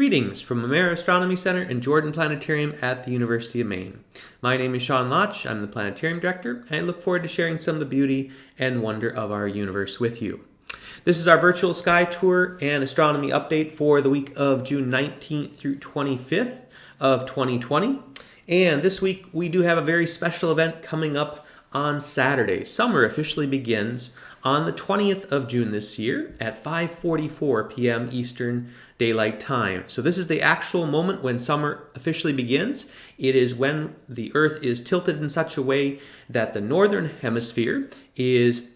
Greetings from Amera Astronomy Center and Jordan Planetarium at the University of Maine. My name is Sean Lotch. I'm the Planetarium Director, and I look forward to sharing some of the beauty and wonder of our universe with you. This is our virtual sky tour and astronomy update for the week of June 19th through 25th of 2020. And this week we do have a very special event coming up on Saturday. Summer officially begins on the 20th of June this year at 5:44 p.m. Eastern Daylight Time. So this is the actual moment when summer officially begins. It is when the Earth is tilted in such a way that the northern hemisphere is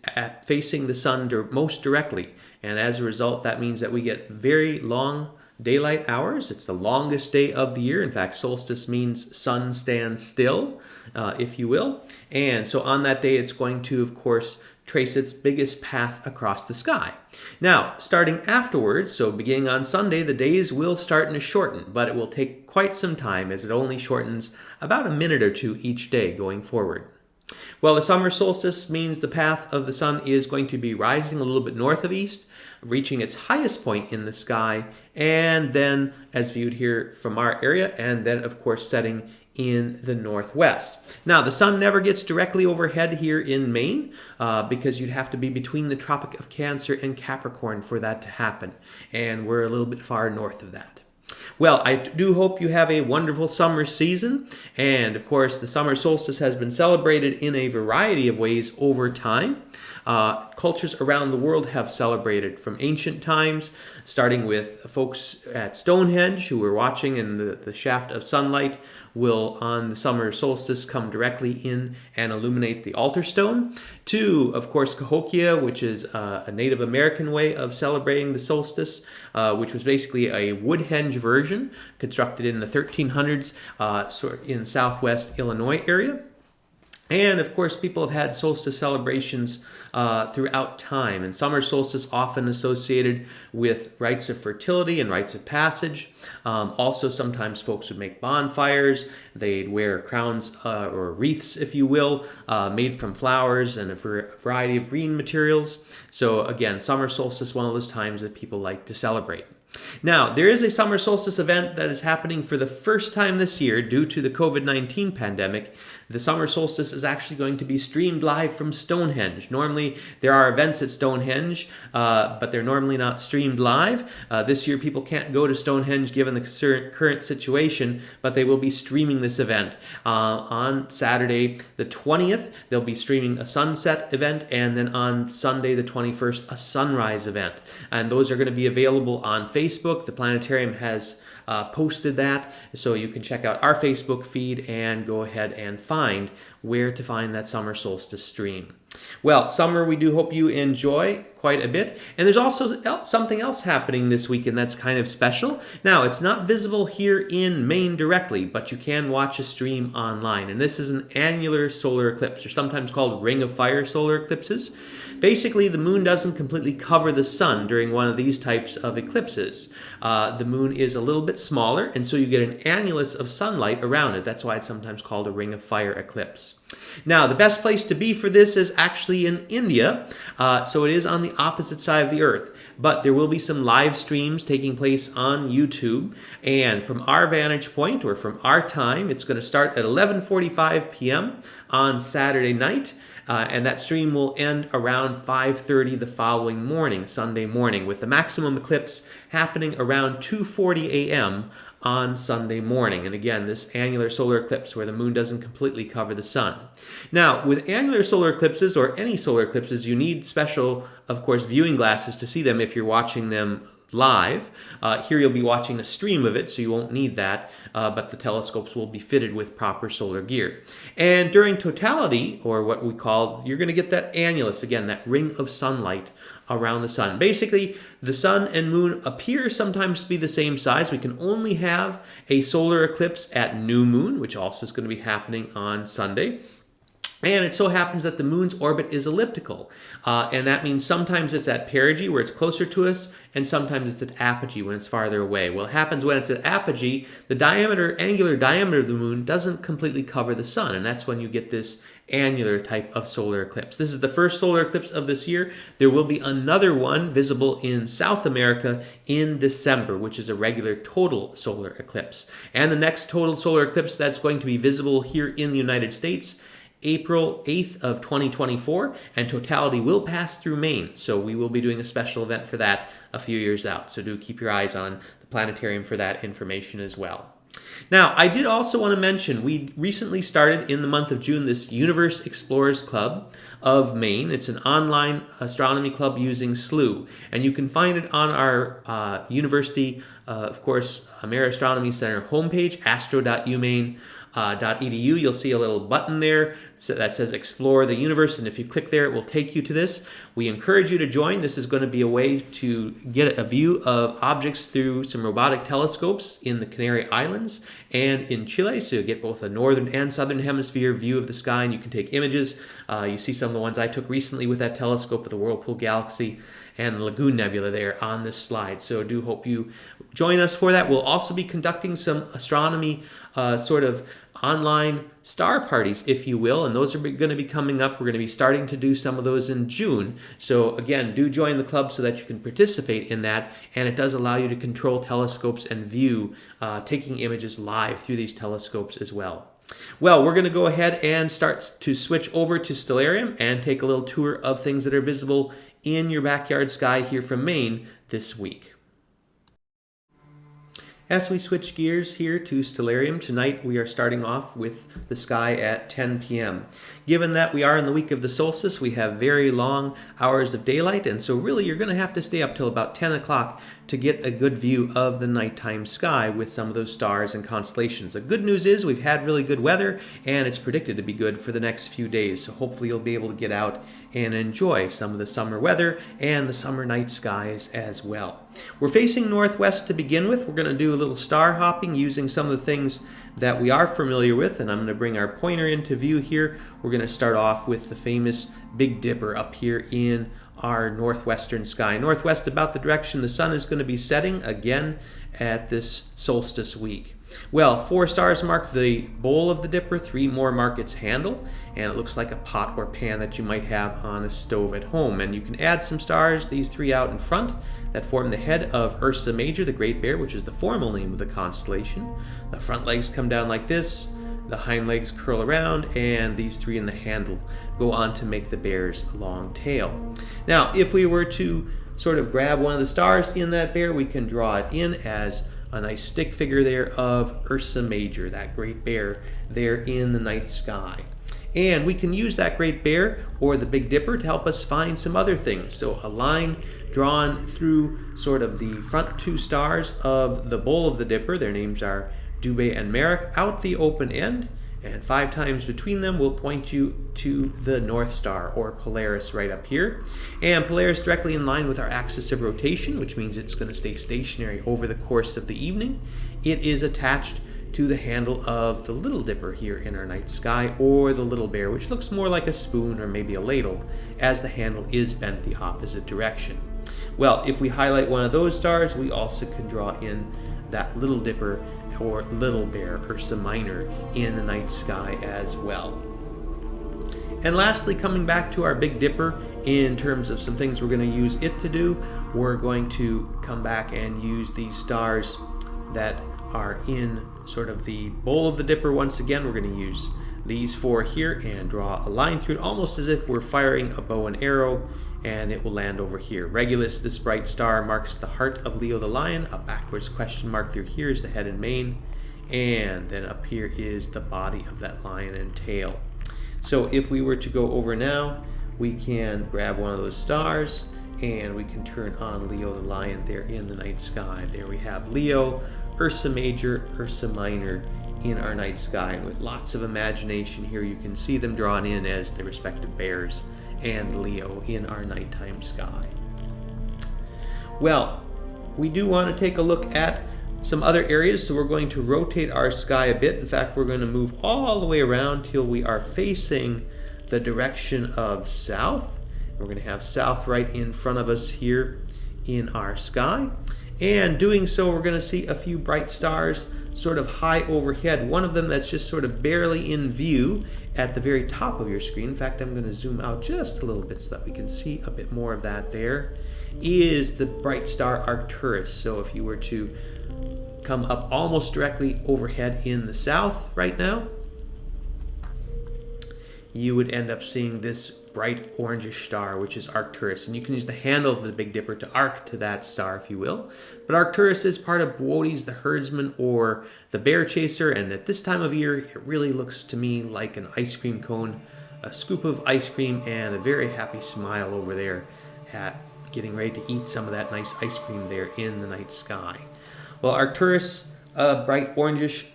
facing the sun most directly. And as a result, that means that we get very long daylight hours. It's the longest day of the year. In fact, solstice means sun stands still, if you will. And so on that day, it's going to, of course, trace its biggest path across the sky. Now, starting afterwards, so beginning on Sunday, the days will start to shorten, but it will take quite some time as it only shortens about a minute or two each day going forward. Well, the summer solstice means the path of the sun is going to be rising a little bit north of east, reaching its highest point in the sky, and then, as viewed here from our area, and then, of course, setting in the northwest. Now, the sun never gets directly overhead here in Maine because you'd have to be between the Tropic of Cancer and Capricorn for that to happen, and we're a little bit far north of that. Well, I do hope you have a wonderful summer season, and of course the summer solstice has been celebrated in a variety of ways over time. Cultures around the world have celebrated from ancient times, starting with folks at Stonehenge who were watching, and the shaft of sunlight will on the summer solstice come directly in and illuminate the altar stone, to, of course, Cahokia, which is a Native American way of celebrating the solstice, which was basically a wood henge version constructed in the 1300s in southwest Illinois area. And of course, people have had solstice celebrations throughout time, and summer solstice often associated with rites of fertility and rites of passage. Also, sometimes folks would make bonfires. They'd wear crowns or wreaths, if you will, made from flowers and a variety of green materials. So again, summer solstice, one of those times that people like to celebrate. Now, there is a summer solstice event that is happening for the first time this year due to the COVID-19 pandemic. The summer solstice is actually going to be streamed live from Stonehenge. Normally, there are events at Stonehenge, but they're normally not streamed live. This year, people can't go to Stonehenge given the current situation, but they will be streaming this event. On Saturday, the 20th, they'll be streaming a sunset event, and then on Sunday, the 21st, a sunrise event. And those are going to be available on Facebook. The planetarium has posted that, so you can check out our Facebook feed and go ahead and find where to find that summer solstice stream. Well, summer we do hope you enjoy quite a bit, and there's also something else happening this weekend that's kind of special. Now, it's not visible here in Maine directly, but you can watch a stream online, and this is an annular solar eclipse, or sometimes called ring of fire solar eclipses. Basically, the moon doesn't completely cover the sun during one of these types of eclipses. The moon is a little bit smaller, and so you get an annulus of sunlight around it. That's why it's sometimes called a ring of fire eclipse. Now, the best place to be for this is actually in India, so it is on the opposite side of the Earth. But there will be some live streams taking place on YouTube, and from our vantage point, or from our time, it's going to start at 11:45 p.m. on Saturday night. And that stream will end around 5:30 the following morning, Sunday morning, with the maximum eclipse happening around 2:40 a.m. on Sunday morning. And again, this annular solar eclipse where the moon doesn't completely cover the sun. Now, with annular solar eclipses, or any solar eclipses, you need special, of course, viewing glasses to see them if you're watching them live. Here you'll be watching a stream of it, so you won't need that, but the telescopes will be fitted with proper solar gear. And during totality, or what we call, you're going to get that annulus, again, that ring of sunlight around the sun. Basically, the sun and moon appear sometimes to be the same size. We can only have a solar eclipse at new moon, which also is going to be happening on Sunday. And it so happens that the moon's orbit is elliptical. And that means sometimes it's at perigee, where it's closer to us, and sometimes it's at apogee, when it's farther away. Well, it happens when it's at apogee, the angular diameter of the moon doesn't completely cover the sun, and that's when you get this annular type of solar eclipse. This is the first solar eclipse of this year. There will be another one visible in South America in December, which is a regular total solar eclipse. And the next total solar eclipse that's going to be visible here in the United States, April 8th of 2024, and totality will pass through Maine. So we will be doing a special event for that a few years out. So do keep your eyes on the planetarium for that information as well. Now, I did also want to mention, we recently started in the month of June this Universe Explorers Club of Maine. It's an online astronomy club using SLOOH, and you can find it on our university, of course, Mare Astronomy Center homepage, astro.umaine.edu. You'll see a little button there that says Explore the Universe, and if you click there, it will take you to this. We encourage you to join. This is going to be a way to get a view of objects through some robotic telescopes in the Canary Islands and in Chile, so you get both a northern and southern hemisphere view of the sky, and you can take images. You see some of the ones I took recently with that telescope of the Whirlpool Galaxy and the Lagoon Nebula there on this slide. So do hope you join us for that. We'll also be conducting some astronomy sort of online star parties, if you will, and those are going to be coming up. We're going to be starting to do some of those in June. So again, do join the club so that you can participate in that, and it does allow you to control telescopes and view taking images live through these telescopes as well. Well, we're going to go ahead and start to switch over to Stellarium and take a little tour of things that are visible in your backyard sky here from Maine this week. As we switch gears here to Stellarium, tonight we are starting off with the sky at 10 p.m. Given that we are in the week of the solstice, we have very long hours of daylight, and so really you're going to have to stay up till about 10 o'clock to get a good view of the nighttime sky with some of those stars and constellations. The good news is we've had really good weather, and it's predicted to be good for the next few days, so hopefully you'll be able to get out and enjoy some of the summer weather and the summer night skies as well. We're facing northwest to begin with. We're going to do a little star hopping using some of the things that we are familiar with, and I'm going to bring our pointer into view here. We're going to start off with the famous Big Dipper up here in our northwestern sky. Northwest, about the direction the sun is going to be setting again at this solstice week. Well, 4 stars mark the bowl of the Dipper, 3 more mark its handle, and it looks like a pot or pan that you might have on a stove at home. And you can add some stars, these 3 out in front, that form the head of Ursa Major, the Great Bear, which is the formal name of the constellation. The front legs come down like this, the hind legs curl around, and these 3 in the handle go on to make the bear's long tail. Now, if we were to sort of grab one of the stars in that bear, we can draw it in as a nice stick figure there of Ursa Major, that great bear there in the night sky. And we can use that Great Bear or the Big Dipper to help us find some other things. So a line drawn through sort of the front 2 stars of the bowl of the Dipper, their names are Dubhe and Merak, out the open end, and 5 times between them will point you to the North Star, or Polaris, right up here. And Polaris directly in line with our axis of rotation, which means it's going to stay stationary over the course of the evening. It is attached to the handle of the Little Dipper here in our night sky, or the Little Bear, which looks more like a spoon or maybe a ladle, as the handle is bent the opposite direction. Well, if we highlight one of those stars, we also can draw in that Little Dipper or Little Bear, Ursa Minor, in the night sky as well. And lastly, coming back to our Big Dipper, in terms of some things we're going to use it to do, we're going to come back and use these stars that are in sort of the bowl of the Dipper. Once again, we're going to use these 4 here and draw a line through it, almost as if we're firing a bow and arrow, and it will land over here. Regulus, this bright star, marks the heart of Leo the Lion. A backwards question mark through here is the head and mane, and then up here is the body of that lion and tail. So if we were to go over now, we can grab one of those stars and we can turn on Leo the Lion there in the night sky. There we have Leo, Ursa Major, Ursa Minor in our night sky. And with lots of imagination here, you can see them drawn in as the respective bears and Leo in our nighttime sky. Well, we do want to take a look at some other areas. So we're going to rotate our sky a bit. In fact, we're going to move all the way around till we are facing the direction of south. We're going to have south right in front of us here in our sky. And doing so, we're going to see a few bright stars sort of high overhead. One of them that's just sort of barely in view at the very top of your screen. In fact, I'm going to zoom out just a little bit so that we can see a bit more of that there, is the bright star Arcturus. So if you were to come up almost directly overhead in the south right now, you would end up seeing this bright orangish star, which is Arcturus. And you can use the handle of the Big Dipper to arc to that star, if you will. But Arcturus is part of Boötes, the herdsman, or the bear chaser. And at this time of year, it really looks to me like an ice cream cone, a scoop of ice cream, and a very happy smile over there at getting ready to eat some of that nice ice cream there in the night sky. Well, Arcturus, a bright orangish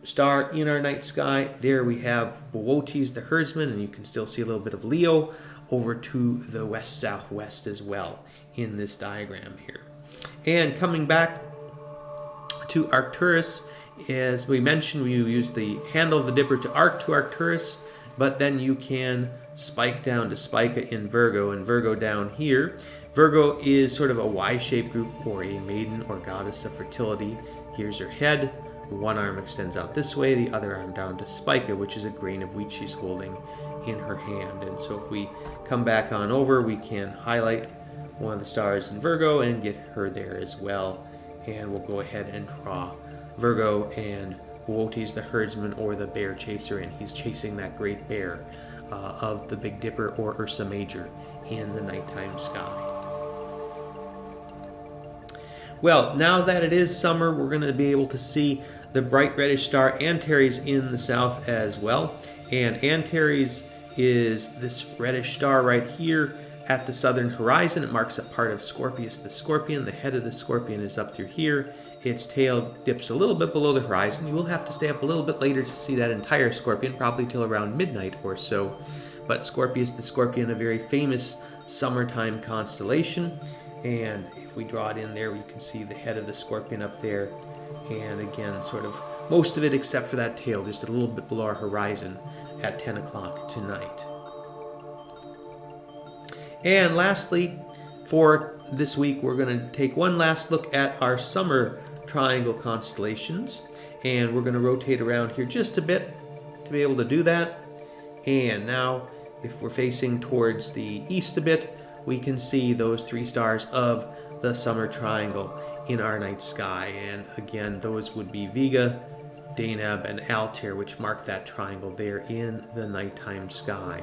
star in our night sky. There we have Boötes, the herdsman, and you can still see a little bit of Leo over to the west-southwest as well in this diagram here. And coming back to Arcturus, as we mentioned, we use the handle of the dipper to arc to Arcturus, but then you can spike down to Spica in Virgo, and Virgo down here. Virgo is sort of a Y-shaped group, or a maiden or goddess of fertility. Here's her head. One arm extends out this way, the other arm down to Spica, which is a grain of wheat she's holding in her hand. And so if we come back on over, we can highlight one of the stars in Virgo and get her there as well. And we'll go ahead and draw Virgo and Boötes, the herdsman or the bear chaser, and he's chasing that great bear of the Big Dipper or Ursa Major in the nighttime sky. Well, now that it is summer, we're going to be able to see the bright reddish star Antares in the south as well. And Antares is this reddish star right here at the southern horizon. It marks a part of Scorpius the scorpion. The head of the scorpion is up through here. Its tail dips a little bit below the horizon. You will have to stay up a little bit later to see that entire scorpion, probably till around midnight or so. But Scorpius the scorpion, a very famous summertime constellation. And if we draw it in there, we can see the head of the scorpion up there. And again, sort of most of it except for that tail, just a little bit below our horizon at 10 o'clock tonight. And lastly, for this week, we're going to take one last look at our summer triangle constellations. And we're going to rotate around here just a bit to be able to do that. And now, if we're facing towards the east a bit, we can see those three stars of the summer triangle in our night sky. And again, those would be Vega, Deneb, and Altair, which mark that triangle there in the nighttime sky.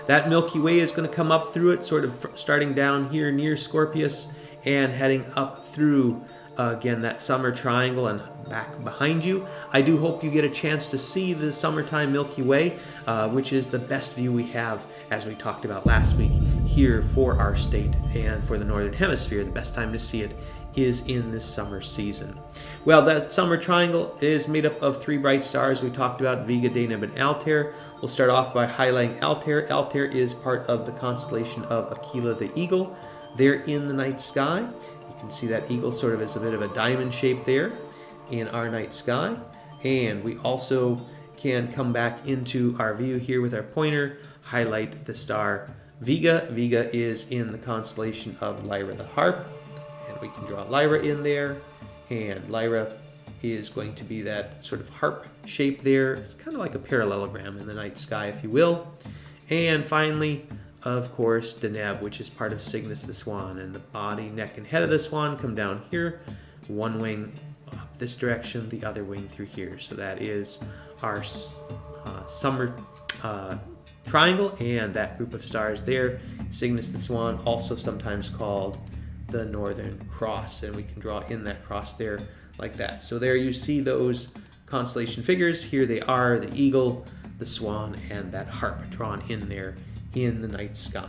That Milky Way is going to come up through it, sort of starting down here near Scorpius and heading up through, again, that summer triangle and back behind you. I do hope you get a chance to see the summertime Milky Way, which is the best view we have, as we talked about last week, here for our state and for the Northern Hemisphere. The best time to see it is in this summer season. Well, that summer triangle is made up of three bright stars we talked about, Vega, Deneb, and Altair. We'll start off by highlighting Altair. Altair is part of the constellation of Aquila the Eagle. There in the night sky, you can see that eagle sort of as a bit of a diamond shape there in our night sky. And we also can come back into our view here with our pointer, highlight the star Vega. Vega is in the constellation of Lyra the Harp. And we can draw Lyra in there. And Lyra is going to be that sort of harp shape there. It's kind of like a parallelogram in the night sky, if you will. And finally, of course, Deneb, which is part of Cygnus the Swan. And the body, neck, and head of the swan come down here. One wing up this direction, the other wing through here. So that is our summer triangle and that group of stars there. Cygnus the Swan, also sometimes called the Northern Cross, and we can draw in that cross there like that. So there you see those constellation figures. Here they are, the eagle, the swan, and that harp drawn in there in the night sky.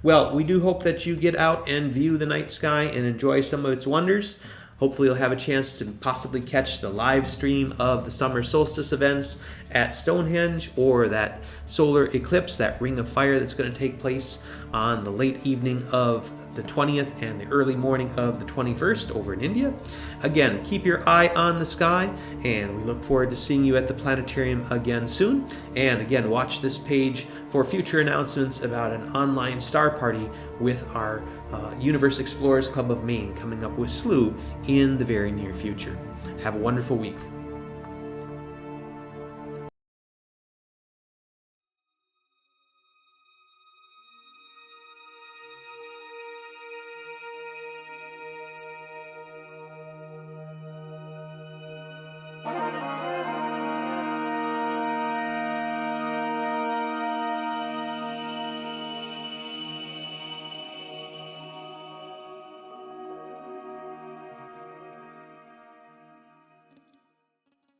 Well, we do hope that you get out and view the night sky and enjoy some of its wonders. Hopefully you'll have a chance to possibly catch the live stream of the summer solstice events at Stonehenge, or that solar eclipse, that ring of fire that's going to take place on the late evening of the 20th and the early morning of the 21st over in India. Again, keep your eye on the sky, and we look forward to seeing you at the planetarium again soon. And again, watch this page for future announcements about an online star party with our Universe Explorers Club of Maine coming up with SLOOH in the very near future. Have a wonderful week.